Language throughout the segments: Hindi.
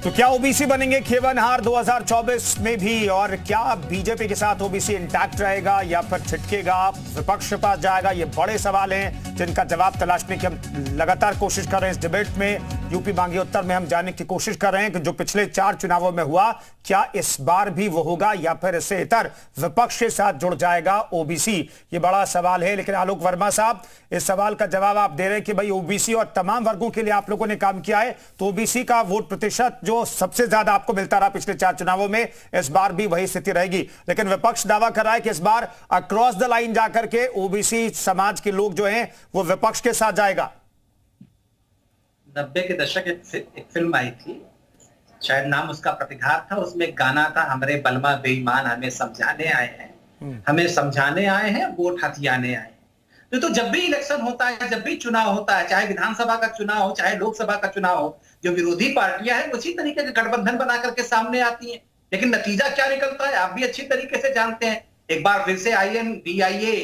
तो क्या ओबीसी बनेंगे खेवनहार 2024 में भी, और क्या बीजेपी के साथ ओबीसी इंटैक्ट रहेगा या फिर छिटकेगा, विपक्ष के पास जाएगा? ये बड़े सवाल हैं जिनका जवाब तलाशने की हम लगातार कोशिश कर रहे हैं। इस डिबेट में यूपी मांगे उत्तर में हम जानने की कोशिश कर रहे हैं कि जो पिछले 4 चुनावों में हुआ, क्या इस बार भी वो होगा या फिर इससे इतर विपक्ष के साथ जुड़ जाएगा ओबीसी? ये बड़ा सवाल है। लेकिन आलोक वर्मा साहब, इस सवाल का जवाब आप दे रहे हैं कि भाई ओबीसी और तमाम वर्गों के लिए आप लोगों ने काम किया है, तो ओबीसी का वोट प्रतिशत जो सबसे ज्यादा आपको मिलता रहा पिछले 4 चुनावों में, इस बार भी वही स्थिति रहेगी। लेकिन विपक्ष दावा कर रहा है कि इस बार अक्रॉस द लाइन जाकर के ओबीसी समाज के लोग जो हैं वो विपक्ष के साथ जाएगा। 90 के दशक एक फिल्म आई थी, शायद नाम उसका प्रतिघात था, उसमें गाना था, हमरे बलमा बेईमान हमें समझाने आए हैं, हमें समझाने आए हैं, वोट हथियाने आए हैं। तो जब भी इलेक्शन होता है, जब भी चुनाव होता है, चाहे विधानसभा का चुनाव हो, चाहे लोकसभा का चुनाव हो, जो विरोधी पार्टियां हैं उसी तरीके के गठबंधन बना करके सामने आती हैं। लेकिन नतीजा क्या निकलता है आप भी अच्छी तरीके से जानते हैं। एक बार फिर से INDIA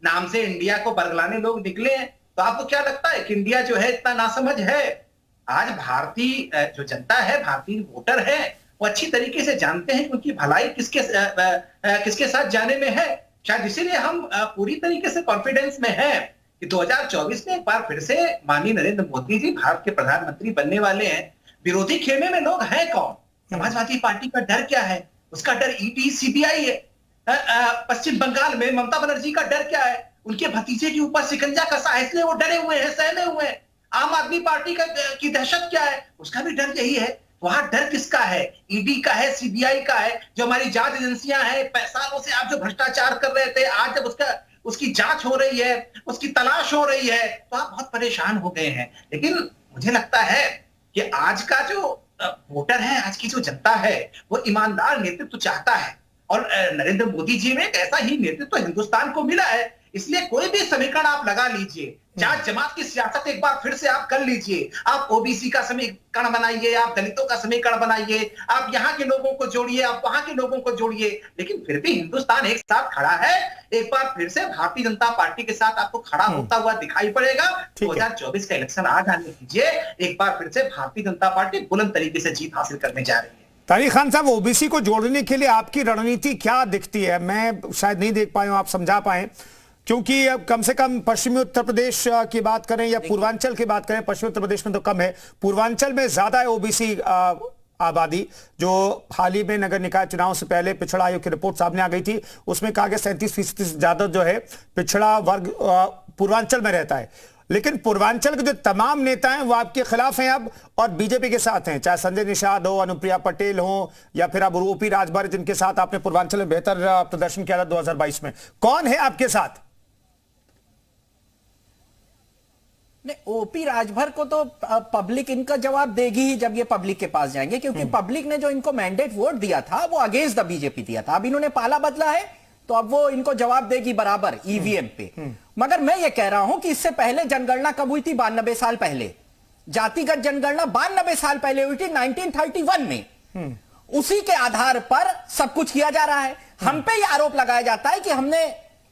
नाम से इंडिया को बरगलाने लोग निकले हैं। तो आपको क्या लगता है कि इंडिया जो है इतना नासमझ है? आज भारतीय जो जनता है, भारतीय वोटर है, वो अच्छी तरीके से जानते हैं कि उनकी भलाई किसके साथ जाने में है। शायद इसीलिए हम पूरी तरीके से कॉन्फिडेंस में हैं कि 2024 में एक बार फिर से माननीय नरेंद्र मोदी जी भारत के प्रधानमंत्री बनने वाले हैं। विरोधी खेमे में लोग हैं कौन? समाजवादी पार्टी का डर क्या है? उसका डर ED CBI है। पश्चिम बंगाल में ममता बनर्जी का डर क्या है? उनके भतीजे के ऊपर शिकंजा कसा है, इसलिए वो डरे हुए हैं, सहमे हुए हैं। आम आदमी पार्टी की दहशत क्या है? उसका भी डर यही है। वहां डर किसका है? ED का है, CBI का है। जो हमारी जांच एजेंसियां हैं, सालों से आप जो भ्रष्टाचार कर रहे थे, आज जब उसकी जांच हो रही है, उसकी तलाश हो रही है, तो आप बहुत परेशान हो गए हैं। लेकिन मुझे लगता है कि आज का जो वोटर है, आज की जो जनता है, वो ईमानदार नेतृत्व चाहता है। और नरेंद्र मोदी जी में एक ऐसा ही नेतृत्व हिंदुस्तान को मिला है। इसलिए कोई भी समीकरण आप लगा लीजिए, जात जमात की सियासत एक बार फिर से आप कर लीजिए। आप ओबीसी का समीकरण बनाइए, आप दलितों का समीकरण बनाइए, आप यहाँ के लोगों को जोड़िए, आप वहां के लोगों को जोड़िए, लेकिन फिर भी हिंदुस्तान एक साथ खड़ा है। एक बार फिर से भारतीय जनता पार्टी के साथ आपको खड़ा होता हुआ दिखाई पड़ेगा। 2024 का इलेक्शन आ जाने दीजिए, एक बार फिर से भारतीय जनता पार्टी बुलंद तरीके से जीत हासिल करने जा रही है। तारिक खान साहब, ओबीसी को जोड़ने के लिए आपकी रणनीति क्या दिखती है? मैं शायद नहीं देख पाया हूं, आप समझा पाए, क्योंकि कम से कम पश्चिमी उत्तर प्रदेश की बात करें या पूर्वांचल की बात करें, पश्चिमी उत्तर प्रदेश में तो कम है, पूर्वांचल में ज्यादा है ओबीसी आबादी। जो हाल ही में नगर निकाय चुनाव से पहले पिछड़ा आयोग की रिपोर्ट सामने आ गई थी, उसमें कहा गया 37% से ज्यादा जो है पिछड़ा वर्ग पूर्वांचल में रहता है। लेकिन पूर्वांचल के जो तमाम नेता हैं वो आपके खिलाफ हैं अब, और बीजेपी के साथ हैं, चाहे संजय निषाद हो, अनुप्रिया पटेल हो, या फिर अब OP राजभर, जिनके साथ आपने पूर्वांचल में बेहतर प्रदर्शन किया था 2022 में। कौन है आपके साथ? नहीं, OP राजभर को तो पब्लिक इनका जवाब देगी ही जब ये पब्लिक के पास जाएंगे, क्योंकि पब्लिक ने जो इनको मैंडेट वोट दिया था वो अगेंस्ट द बीजेपी दिया था। अब इन्होंने पाला बदला है तो अब वो इनको जवाब देगी बराबर EVM पे। मगर मैं ये कह रहा हूं कि इससे पहले जनगणना कब हुई थी? 92 साल पहले। जातिगत जनगणना 92 साल पहले हुई थी, 1931 में। उसी के आधार पर सब कुछ किया जा रहा है। हम पे ये आरोप लगाया जाता है कि हमने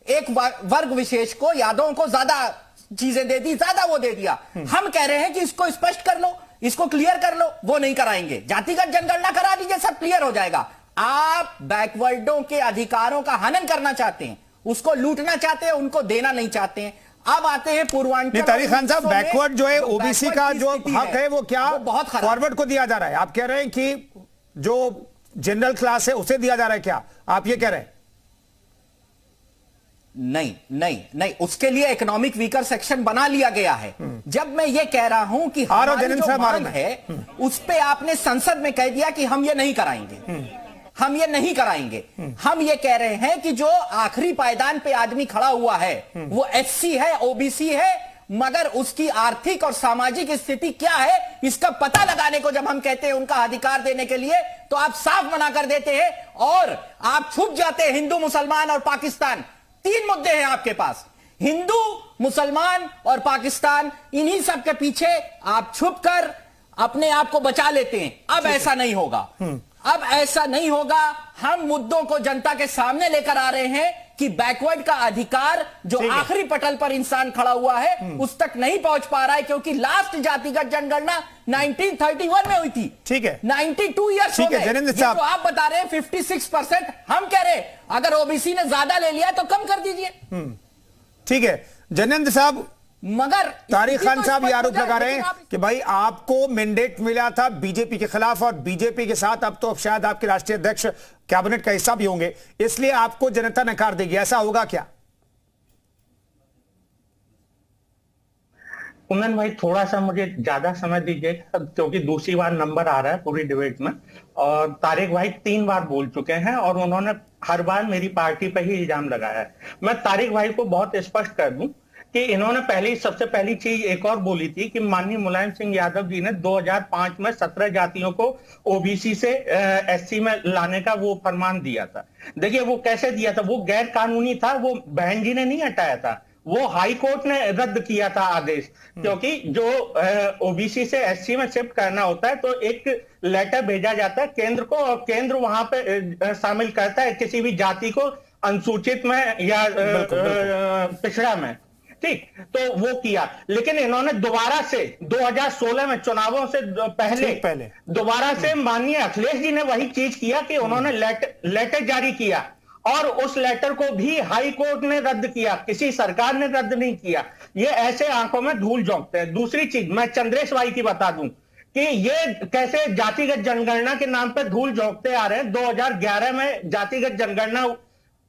एक वर्ग विशेष को, यादवों को ज्यादा चीजें दे दी, ज्यादा वो दे दिया। हम कह रहे हैं कि इसको स्पष्ट कर लो, इसको क्लियर कर लो। वो नहीं कराएंगे। जातिगत जनगणना करा दीजिए, सब क्लियर हो जाएगा। आप बैकवर्डों के अधिकारों का हनन करना चाहते हैं, उसको लूटना चाहते हैं, उनको देना नहीं चाहते हैं। अब आते हैं पूर्वांचल। तारिक खान साहब, बैकवर्ड जो है ओबीसी का जो हक है वो क्या बहुत फॉरवर्ड को दिया जा रहा है? आप कह रहे हैं कि जो जनरल क्लास है उसे दिया जा रहा है, क्या आप ये कह रहे हैं? नहीं नहीं नहीं, उसके लिए इकोनॉमिक वीकर सेक्शन बना लिया गया है। जब मैं ये कह रहा हूं कि हमारी जो मांग है उस पे आपने संसद में कह दिया कि हम ये नहीं कराएंगे, हम ये नहीं कराएंगे। हम ये कह रहे हैं कि जो आखिरी पायदान पे आदमी खड़ा हुआ है वो SC है, OBC है, मगर उसकी आर्थिक और सामाजिक स्थिति क्या है इसका पता लगाने को जब हम कहते हैं उनका अधिकार देने के लिए, तो आप साफ मना कर देते हैं और आप छुप जाते हैं। हिंदू, मुसलमान और पाकिस्तान, 3 मुद्दे हैं आपके पास। हिंदू, मुसलमान और पाकिस्तान, इन्हीं सब के पीछे आप छुपकर अपने आप को बचा लेते हैं। अब ऐसा नहीं होगा, अब ऐसा नहीं होगा। हम मुद्दों को जनता के सामने लेकर आ रहे हैं कि बैकवर्ड का अधिकार जो आखिरी पटल पर इंसान खड़ा हुआ है उस तक नहीं पहुंच पा रहा है, क्योंकि लास्ट जातिगत जनगणना 1931 में हुई थी। ठीक है, 92 ईयर्स हो गए। जनेंद्र साहब, तो आप बता रहे हैं 56%, हम कह रहे हैं अगर ओबीसी ने ज्यादा ले लिया तो कम कर दीजिए। ठीक है जनेंद्र साहब, मगर तारिक खान साहब ये आरोप लगा रहे हैं कि भाई आपको मैंडेट मिला था बीजेपी के खिलाफ और बीजेपी के साथ, अब तो शायद आपके राष्ट्रीय अध्यक्ष कैबिनेट का हिस्सा भी होंगे, इसलिए आपको जनता नकार देगी, ऐसा होगा क्या? कुंदन भाई थोड़ा सा मुझे ज्यादा समय दीजिए, क्योंकि दूसरी बार नंबर आ रहा है पूरी डिबेट में, और तारिक भाई 3 बार बोल चुके हैं और उन्होंने हर बार मेरी पार्टी पर ही इल्जाम लगाया है। मैं तारिक भाई को बहुत स्पष्ट कर दूं कि इन्होंने सबसे पहली चीज एक और बोली थी कि माननीय मुलायम सिंह यादव जी ने 2005 में 17 जातियों को ओबीसी से एससी में लाने का वो फरमान दिया था। देखिए वो कैसे दिया था, वो गैर कानूनी था, वो बहन जी ने नहीं हटाया था, वो हाई कोर्ट ने रद्द किया था आदेश, क्योंकि जो ओबीसी से एससी में शिफ्ट करना होता है तो एक लेटर भेजा जाता है केंद्र को, और केंद्र वहां पे शामिल करता है किसी भी जाति को अनुसूचित में या पिछड़ा में। ठीक, तो वो किया, लेकिन इन्होंने दोबारा से 2016 में चुनावों से पहले दोबारा से माननीय अखिलेश जी ने वही चीज किया कि उन्होंने लेटर जारी किया और उस लेटर को भी हाई कोर्ट ने रद्द किया, किसी सरकार ने रद्द नहीं किया। ये ऐसे आंखों में धूल झोंकते हैं। दूसरी चीज मैं चंद्रेश भाई की बता दूं कि ये कैसे जातिगत जनगणना के नाम पर धूल झोंकते आ रहे हैं। 2011 में जातिगत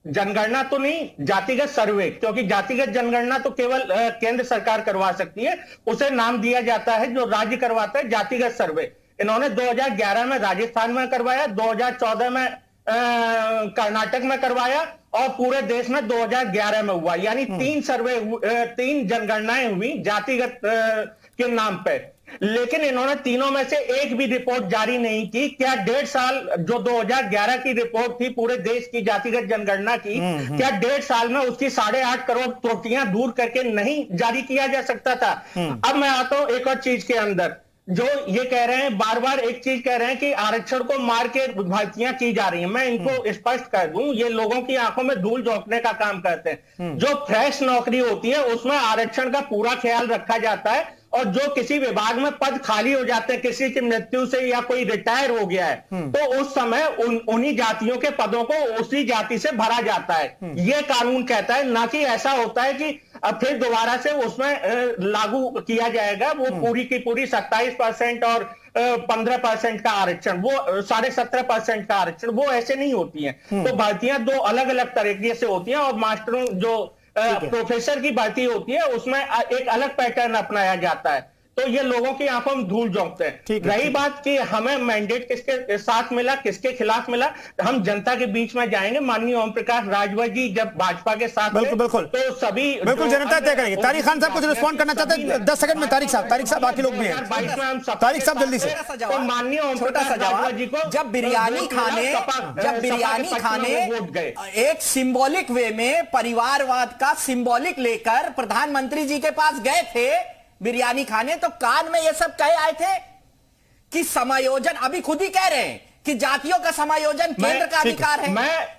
जनगणना तो नहीं, जातिगत सर्वे, क्योंकि जातिगत जनगणना तो केवल केंद्र सरकार करवा सकती है, उसे नाम दिया जाता है जो राज्य करवाता है जातिगत सर्वे। इन्होंने 2011 में राजस्थान में करवाया, 2014 में कर्नाटक में करवाया और पूरे देश में 2011 में हुआ, यानी 3 जनगणनाएं हुई जातिगत के नाम पे। लेकिन इन्होंने तीनों में से एक भी रिपोर्ट जारी नहीं की। क्या 1.5 साल जो 2011 की रिपोर्ट थी पूरे देश की जातिगत जनगणना की, क्या 1.5 साल में उसकी 8.5 करोड़ त्रुटियां दूर करके नहीं जारी किया जा सकता था? अब मैं आता हूं एक और चीज के अंदर, जो ये कह रहे हैं, बार बार एक चीज कह रहे हैं कि आरक्षण को मार के भर्तियां की जा रही हैं। मैं इनको स्पष्ट कर दूं, ये लोगों की आंखों में धूल झोंकने का काम करते हैं। जो फ्रेश नौकरी होती है उसमें आरक्षण का पूरा ख्याल रखा जाता है, और जो किसी विभाग में पद खाली हो जाते हैं किसी की मृत्यु से या कोई रिटायर हो गया है तो उस समय उन्हीं जातियों के पदों को उसी जाति से भरा जाता है। ये कानून कहता है, ना कि ऐसा होता है कि अब फिर दोबारा से उसमें लागू किया जाएगा वो पूरी की पूरी 27% और 15% का आरक्षण, वो 17.5% का आरक्षण, वो ऐसे नहीं होती है। तो भर्तियां 2 अलग अलग तरीके से होती हैं, और मास्टरों जो प्रोफेसर की भर्ती होती है उसमें एक अलग पैटर्न अपनाया जाता है। तो ये लोगों की आंखों में धूल झोंकते हैं। रही बात कि हमें मैंडेट किसके साथ मिला, किसके खिलाफ मिला, हम जनता के बीच में जाएंगे। माननीय ओम प्रकाश राजभर जी जब भाजपा के साथ बिल्कुल तो सभी बिल्कुल जनता तय करेंगे। तारिक खान साहब कुछ रिस्पॉन्ड करना चाहते हैं 10 सेकंड में। तारिक साहब बाकी लोग भी हैं, तारिक साहब जल्दी से। तो माननीय ओम प्रकाश राजभर जी को जब बिरयानी खाने एक सिंबॉलिक वे में परिवारवाद का सिंबॉलिक लेकर प्रधानमंत्री जी के पास गए थे बिरयानी खाने, तो कान में ये सब कहे आए थे कि समायोजन, अभी खुद ही कह रहे हैं कि जातियों का समायोजन केंद्र का अधिकार है,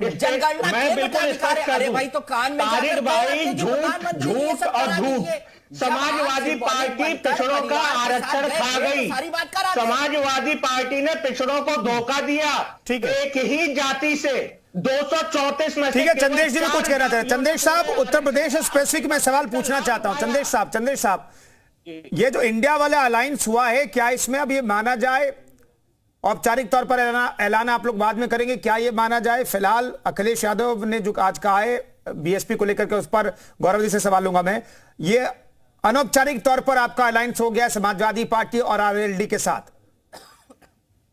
जनगणना केंद्र का अधिकार है। अरे भाई, तो कान में झूठ और झूठ। समाजवादी पार्टी पिछड़ों का आरक्षण खा गई, समाजवादी पार्टी ने पिछड़ों को धोखा दिया एक ही जाति से 234 में। ठीक है, चंदेश जी ने कुछ कहना था। चंदेश साहब, उत्तर प्रदेश स्पेसिफिक में सवाल पूछना चाहता हूं। चंदेश साहब, ये जो इंडिया वाला अलायंस हुआ है, क्या इसमें अब ये माना जाए, औपचारिक तौर पर ऐलान आप लोग बाद में करेंगे, क्या ये माना जाए? फिलहाल अखिलेश यादव ने जो आज कहा है बीएसपी को लेकर के, उस पर गौरव जी से सवाल लूंगा मैं। ये अनौपचारिक तौर पर आपका अलायंस हो गया समाजवादी पार्टी और आरएलडी के साथ।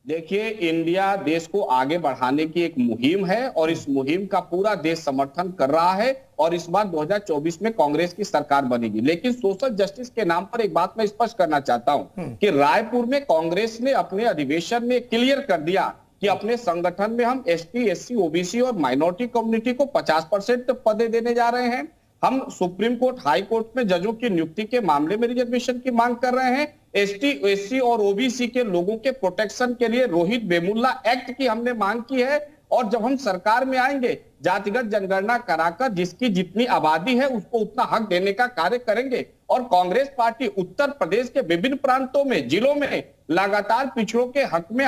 देखिए, इंडिया देश को आगे बढ़ाने की एक मुहिम है और इस मुहिम का पूरा देश समर्थन कर रहा है, और इस बार 2024 में कांग्रेस की सरकार बनेगी। लेकिन सोशल जस्टिस के नाम पर एक बात मैं स्पष्ट करना चाहता हूं कि रायपुर में कांग्रेस ने अपने अधिवेशन में क्लियर कर दिया कि अपने संगठन में हम एसटी, एससी, ओबीसी और माइनॉरिटी कम्युनिटी को 50% पदे देने जा रहे हैं। हम सुप्रीम कोर्ट, हाई कोर्ट में जजों की नियुक्ति के मामले में रिजर्वेशन की मांग कर रहे हैं। एसटी, एससी और ओबीसी के लोगों के प्रोटेक्शन के लिए रोहित वेमुल्ला एक्ट की हमने मांग की है, और जब हम सरकार में आएंगे जातिगत जनगणना कराकर जिसकी जितनी आबादी है उसको उतना हक देने का कार्य करेंगे। और कांग्रेस पार्टी उत्तर प्रदेश के विभिन्न प्रांतों में, जिलों में लगातार पिछड़ों के हक में